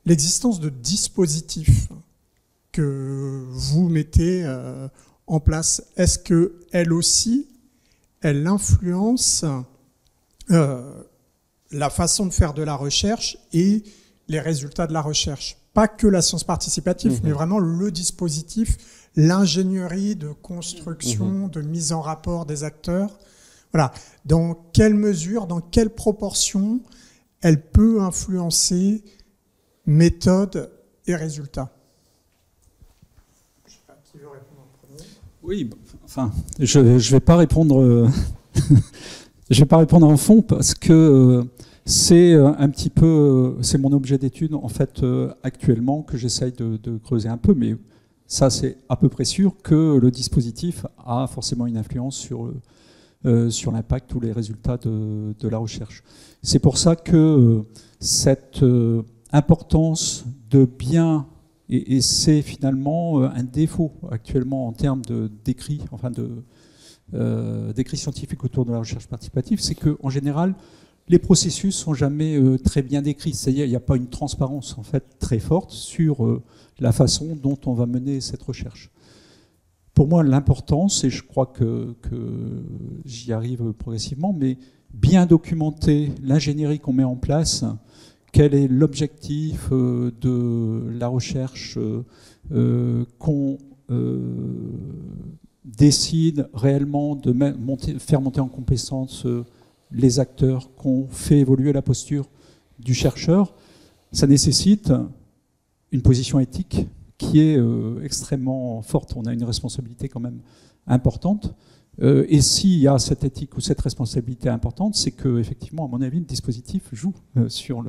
L'existence de dispositifs que vous mettez en place, est-ce qu'elle aussi, elle influence la façon de faire de la recherche et les résultats de la recherche? Pas que la science participative, mais vraiment le dispositif, l'ingénierie de construction, de mise en rapport des acteurs. Voilà. Dans quelle mesure, dans quelle proportion elle peut influencer méthode et résultats? Je ne sais pas qui veut répondre en premier.
Oui, enfin, je vais pas répondre. Je vais pas répondre en fond parce que c'est un petit peu, c'est mon objet d'étude en fait actuellement que j'essaye de creuser un peu, mais ça c'est à peu près sûr que le dispositif a forcément une influence sur l'impact ou les résultats de la recherche. C'est pour ça que cette importance de bien, et c'est finalement un défaut actuellement en termes d'écrits, enfin d'écrits scientifiques autour de la recherche participative, c'est qu'en général, les processus sont jamais très bien décrits. C'est-à-dire qu'il n'y a pas une transparence en fait très forte sur la façon dont on va mener cette recherche. Pour moi, l'importance, et je crois que j'y arrive progressivement, mais bien documenter l'ingénierie qu'on met en place, quel est l'objectif de la recherche qu'on décide réellement de faire monter en compétence les acteurs, qu'on fait évoluer la posture du chercheur. Ça nécessite une position éthique qui est extrêmement forte. On a une responsabilité quand même importante. Et s'il y a cette éthique ou cette responsabilité importante, c'est que, effectivement, à mon avis, le dispositif joue sur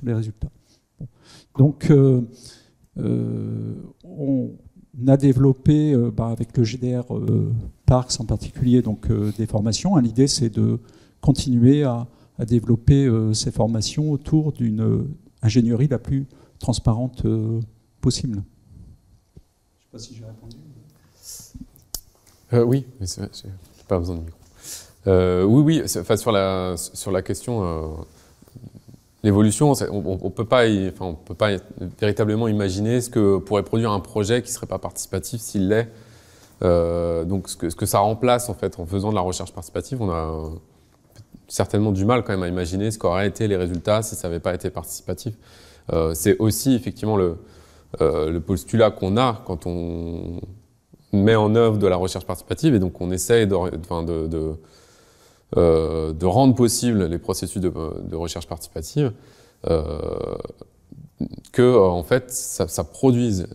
les résultats. Bon. Donc, on a développé, avec le GDR Parcs en particulier, donc, des formations. L'idée, c'est de continuer à développer ces formations autour d'une ingénierie la plus transparente possible. Je ne sais pas si j'ai répondu.
Oui, mais c'est vrai, j'ai pas besoin de micro. Oui, enfin, sur la question, l'évolution, on peut pas véritablement imaginer ce que pourrait produire un projet qui serait pas participatif s'il l'est. Donc, ce que ça remplace en fait en faisant de la recherche participative, on a certainement du mal quand même à imaginer ce qu'auraient été les résultats si ça n'avait pas été participatif. C'est aussi effectivement le postulat qu'on a quand on met en œuvre de la recherche participative, et donc on essaye de rendre possible les processus de recherche participative, que en fait ça produise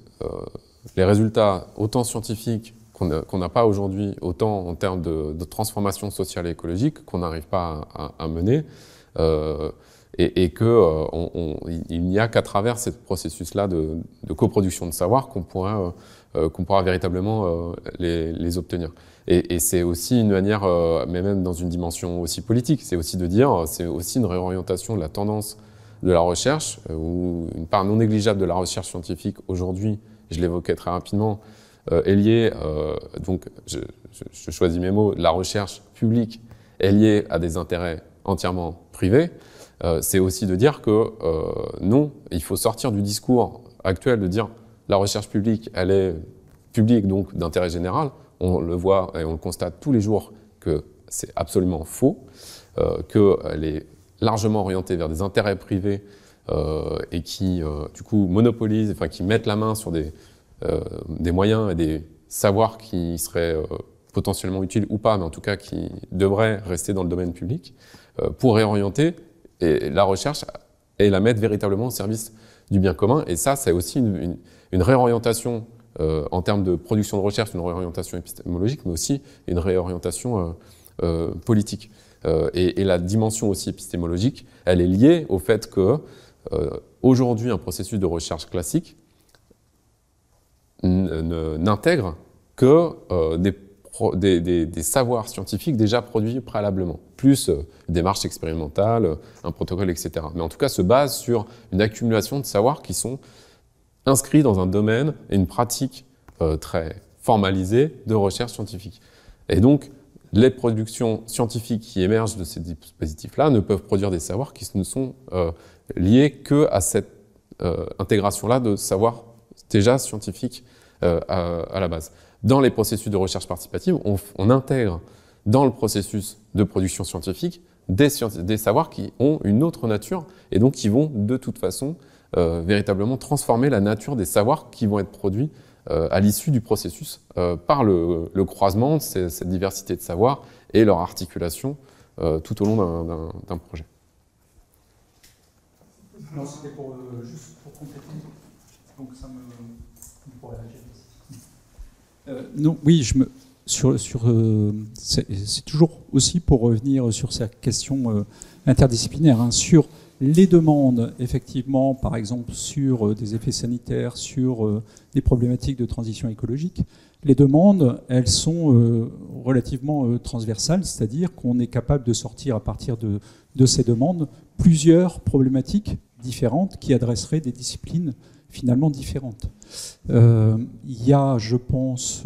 les résultats autant scientifiques qu'on n'a pas aujourd'hui, autant en termes de transformation sociale et écologique qu'on n'arrive pas à mener, et qu'il n'y a qu'à travers ce processus-là de coproduction de savoir qu'on pourra véritablement les obtenir. Et c'est aussi une manière, mais même dans une dimension aussi politique, c'est aussi de dire, c'est aussi une réorientation de la tendance de la recherche, où une part non négligeable de la recherche scientifique aujourd'hui, je l'évoquais très rapidement, est liée, donc je choisis mes mots, la recherche publique est liée à des intérêts entièrement privés. C'est aussi de dire que non, il faut sortir du discours actuel de dire la recherche publique, elle est publique, donc d'intérêt général. On le voit et on le constate tous les jours que c'est absolument faux, qu'elle est largement orientée vers des intérêts privés et qui, du coup, monopolisent, enfin, qui mettent la main sur des moyens et des savoirs qui seraient potentiellement utiles ou pas, mais en tout cas qui devraient rester dans le domaine public, pour réorienter la recherche et la mettre véritablement au service du bien commun. Et ça, c'est aussi une réorientation en termes de production de recherche, une réorientation épistémologique, mais aussi une réorientation politique. Et la dimension aussi épistémologique, elle est liée au fait que aujourd'hui, un processus de recherche classique n'intègre que des savoirs scientifiques déjà produits préalablement, plus démarche expérimentale, un protocole, etc. Mais en tout cas se base sur une accumulation de savoirs qui sont inscrits dans un domaine et une pratique très formalisée de recherche scientifique. Et donc, les productions scientifiques qui émergent de ces dispositifs-là ne peuvent produire des savoirs qui ne sont liés qu'à cette intégration-là de savoirs déjà scientifiques à la base. Dans les processus de recherche participative, on intègre dans le processus de production scientifique des savoirs qui ont une autre nature et donc qui vont de toute façon véritablement transformer la nature des savoirs qui vont être produits à l'issue du processus par le croisement de cette diversité de savoirs et leur articulation tout au long d'un projet.
Non, c'était juste pour compléter. Donc ça me pourrait réagir. Non, oui, c'est toujours aussi pour revenir sur cette question interdisciplinaire, hein, sur les demandes, effectivement, par exemple, sur des effets sanitaires, sur des problématiques de transition écologique. Les demandes, elles sont relativement transversales, c'est-à-dire qu'on est capable de sortir à partir de ces demandes plusieurs problématiques différentes qui adresseraient des disciplines finalement différentes. Il y a, je pense,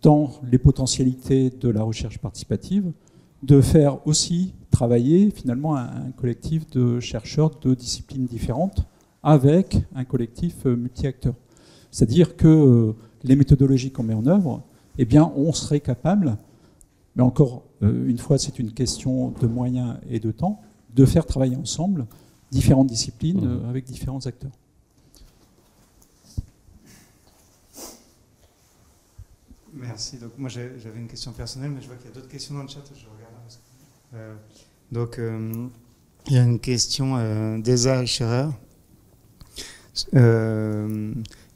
dans les potentialités de la recherche participative, de faire aussi travailler finalement un collectif de chercheurs de disciplines différentes avec un collectif multi-acteurs. C'est-à-dire que les méthodologies qu'on met en œuvre, eh bien, on serait capable, mais encore une fois, c'est une question de moyens et de temps, de faire travailler ensemble différentes disciplines avec différents acteurs.
Merci. Donc moi j'avais une question personnelle, mais je vois qu'il y a d'autres questions dans le chat. Je regarde. Donc il y a une question d'Esa Scherer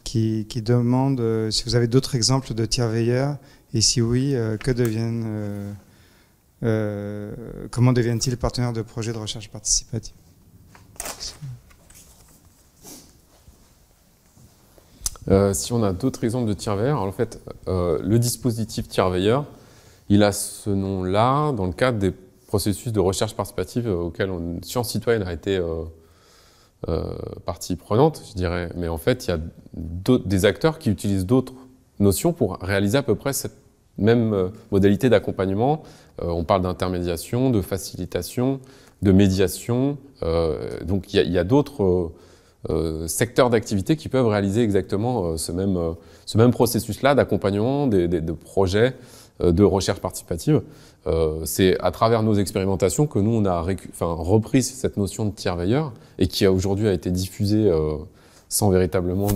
qui demande si vous avez d'autres exemples de tiers veilleurs et si oui, comment deviennent-ils partenaires de projets de recherche participative?
Si on a d'autres exemples de tiers veilleurs, en fait, le dispositif tiers veilleur, il a ce nom-là dans le cadre des processus de recherche participative auxquels Sciences Citoyennes a été partie prenante, je dirais. Mais en fait, il y a des acteurs qui utilisent d'autres notions pour réaliser à peu près cette même modalité d'accompagnement. On parle d'intermédiation, de facilitation, de médiation. Donc il y a d'autres secteurs d'activité qui peuvent réaliser exactement ce même processus-là d'accompagnement de projets de recherche participative. C'est à travers nos expérimentations que nous, on a repris cette notion de tiers veilleur et qui aujourd'hui a été diffusée sans véritablement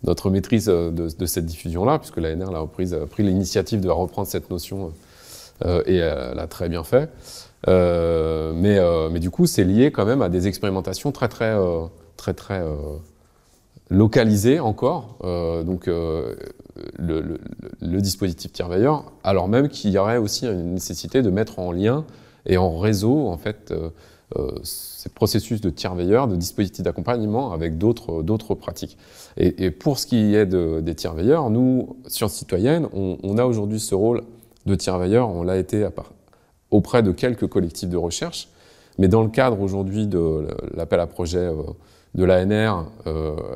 notre maîtrise de cette diffusion-là, puisque l'ANR a pris l'initiative de reprendre cette notion et elle l'a très bien fait. Mais du coup, c'est lié quand même à des expérimentations très localisées encore. Donc, le dispositif tiers veilleur, alors même qu'il y aurait aussi une nécessité de mettre en lien et en réseau, en fait, ces processus de tiers veilleur, de dispositifs d'accompagnement avec d'autres pratiques. Et pour ce qui est des tiers veilleurs, nous, Sciences Citoyennes, on a aujourd'hui ce rôle de tiers veilleur. On l'a été auprès de quelques collectifs de recherche, mais dans le cadre aujourd'hui de l'appel à projet de l'ANR,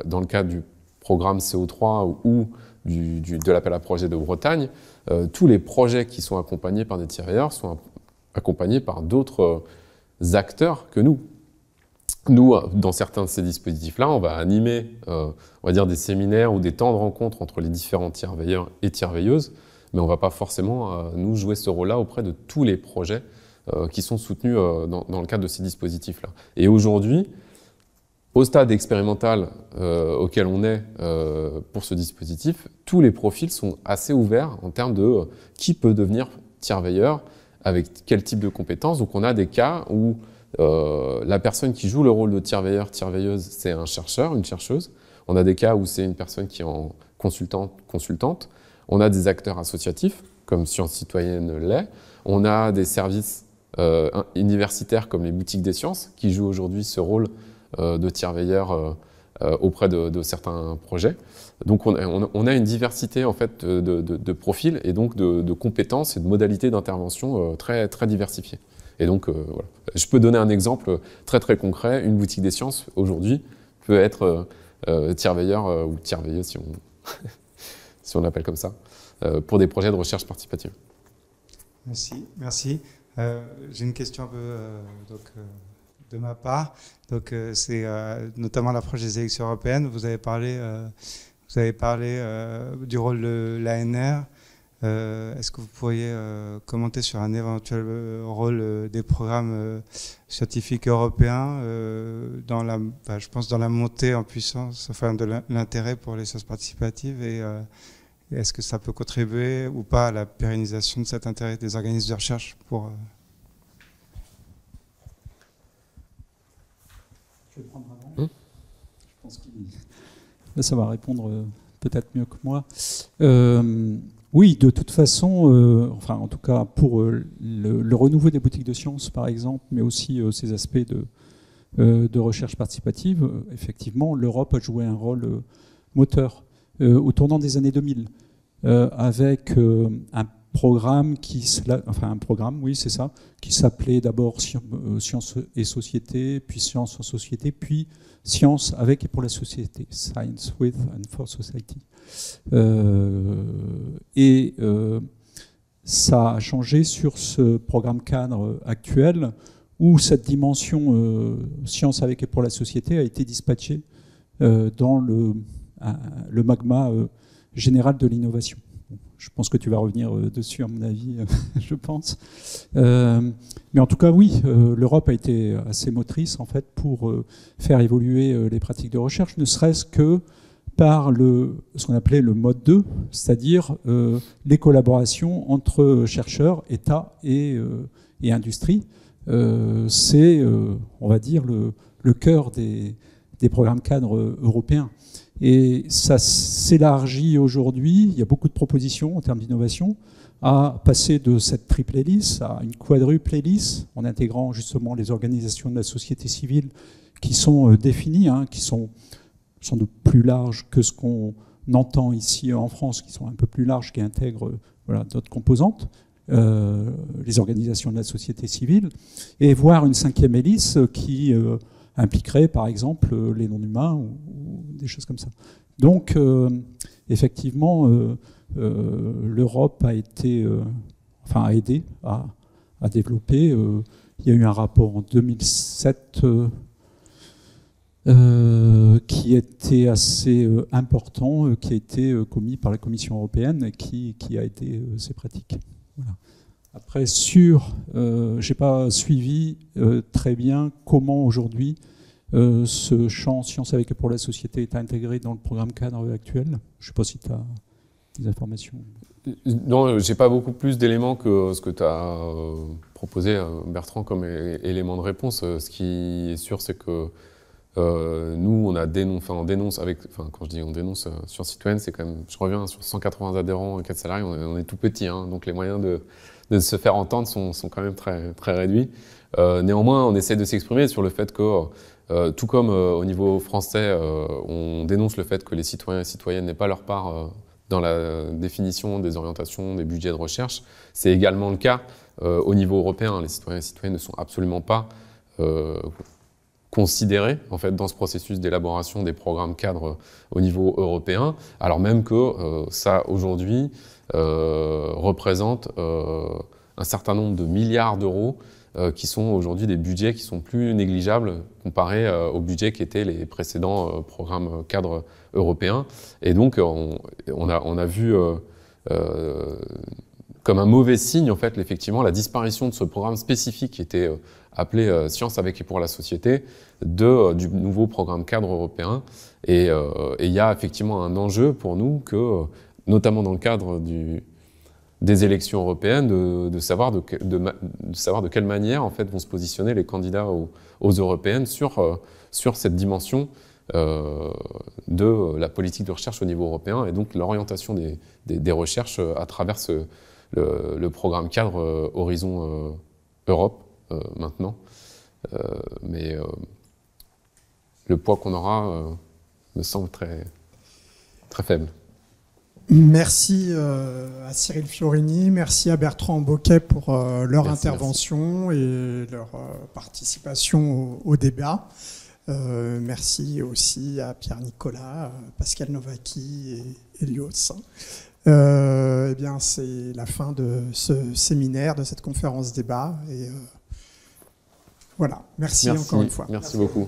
dans le cadre du programme CO3 ou de l'appel à projet de Bretagne, tous les projets qui sont accompagnés par des tiers veilleurs sont accompagnés par d'autres acteurs que nous. Nous, dans certains de ces dispositifs-là, on va animer, on va dire, des séminaires ou des temps de rencontre entre les différents tiers veilleurs et tiers veilleuses, mais on ne va pas forcément, nous, jouer ce rôle-là auprès de tous les projets qui sont soutenus dans le cadre de ces dispositifs-là. Et aujourd'hui, au stade expérimental auquel on est pour ce dispositif, tous les profils sont assez ouverts en termes de qui peut devenir tiers veilleur, avec quel type de compétences. Donc on a des cas où la personne qui joue le rôle de tiers veilleur, tiers veilleuse, c'est un chercheur, une chercheuse. On a des cas où c'est une personne qui est en consultante. On a des acteurs associatifs, comme Sciences Citoyennes l'est. On a des services universitaires comme les boutiques des sciences, qui jouent aujourd'hui ce rôle de tiers veilleur auprès de certains projets. Donc on a une diversité en fait de profils et donc de compétences et de modalités d'intervention très diversifiées. Et donc voilà. Je peux donner un exemple très concret. Une boutique des sciences aujourd'hui peut être tiers veilleur ou tiers veilleuse si on l'appelle comme ça, pour des projets de recherche participative.
Merci. J'ai une question un peu de ma part. Donc c'est notamment l'approche des élections européennes. Vous avez parlé du rôle de l'ANR. Est-ce que vous pourriez commenter sur un éventuel rôle des programmes scientifiques européens je pense dans la montée en puissance, enfin de l'intérêt pour les sciences participatives et est-ce que ça peut contribuer ou pas à la pérennisation de cet intérêt des organismes de recherche pour
Je vais prendre avant. Je pense que ça va répondre peut-être mieux que moi. Oui, de toute façon, enfin en tout cas pour le renouveau des boutiques de sciences par exemple, mais aussi ces aspects de recherche participative, effectivement, l'Europe a joué un rôle moteur au tournant des années 2000, avec un programme qui s'appelait d'abord Sciences et Société, puis Sciences en Société, puis Sciences avec et pour la société, Science with and for Society. Ça a changé sur ce programme cadre actuel où cette dimension Sciences avec et pour la société a été dispatchée dans le magma général de l'innovation. Je pense que tu vas revenir dessus, à mon avis, je pense. Mais en tout cas, oui, l'Europe a été assez motrice, en fait, pour faire évoluer les pratiques de recherche, ne serait-ce que par ce qu'on appelait le mode 2, c'est-à-dire les collaborations entre chercheurs, États et industrie. C'est, on va dire, le cœur des programmes cadres européens. Et ça s'élargit aujourd'hui, il y a beaucoup de propositions en termes d'innovation, à passer de cette triple hélice à une quadruple hélice, en intégrant justement les organisations de la société civile qui sont définies, qui sont sans doute plus larges que ce qu'on entend ici en France, qui sont un peu plus larges, qui intègrent d'autres composantes, les organisations de la société civile, et voir une cinquième hélice qui impliquerait par exemple les non-humains ou des choses comme ça. Donc effectivement, l'Europe a été, a aidé à développer. Il y a eu un rapport en 2007 qui était assez important, qui a été commis par la Commission européenne et qui a aidé ces pratiques. Voilà. Après, j'ai pas suivi très bien comment aujourd'hui ce champ Sciences avec et pour la société est intégré dans le programme cadre actuel. Je sais pas si tu as des informations.
Non, j'ai pas beaucoup plus d'éléments que ce que tu as proposé, Bertrand, comme élément de réponse. Ce qui est sûr, c'est que nous, on dénonce quand je dis on dénonce sur Citoyenne, c'est quand même, je reviens sur 180 adhérents et 4 salariés, on est tout petit, donc les moyens de se faire entendre sont quand même très, très réduits. Néanmoins, on essaie de s'exprimer sur le fait que, tout comme au niveau français, on dénonce le fait que les citoyens et citoyennes n'aient pas leur part dans la définition des orientations, des budgets de recherche, c'est également le cas au niveau européen. Les citoyens et citoyennes ne sont absolument pas considérés en fait, dans ce processus d'élaboration des programmes cadres au niveau européen, alors même que ça, aujourd'hui, représente un certain nombre de milliards d'euros qui sont aujourd'hui des budgets qui sont plus négligeables comparés aux budgets qui étaient les précédents programmes cadres européens. Et donc, on a vu comme un mauvais signe, en fait, effectivement, la disparition de ce programme spécifique qui était appelé Sciences avec et pour la société du nouveau programme cadre européen. Et il y a effectivement un enjeu pour nous que, notamment dans le cadre des élections européennes, de savoir de quelle manière en fait, vont se positionner les candidats aux européennes sur cette dimension de la politique de recherche au niveau européen et donc l'orientation des recherches à travers le programme cadre Horizon Europe maintenant. Mais le poids qu'on aura me semble très, très faible.
Merci à Cyril Fiorini, merci à Bertrand Bocquet pour leur intervention et leur participation au débat. Merci aussi à Pierre Nicolas, Pascal Novaki et Elios. Eh bien, c'est la fin de ce séminaire, de cette conférence débat. Et voilà, merci encore une fois.
Merci beaucoup.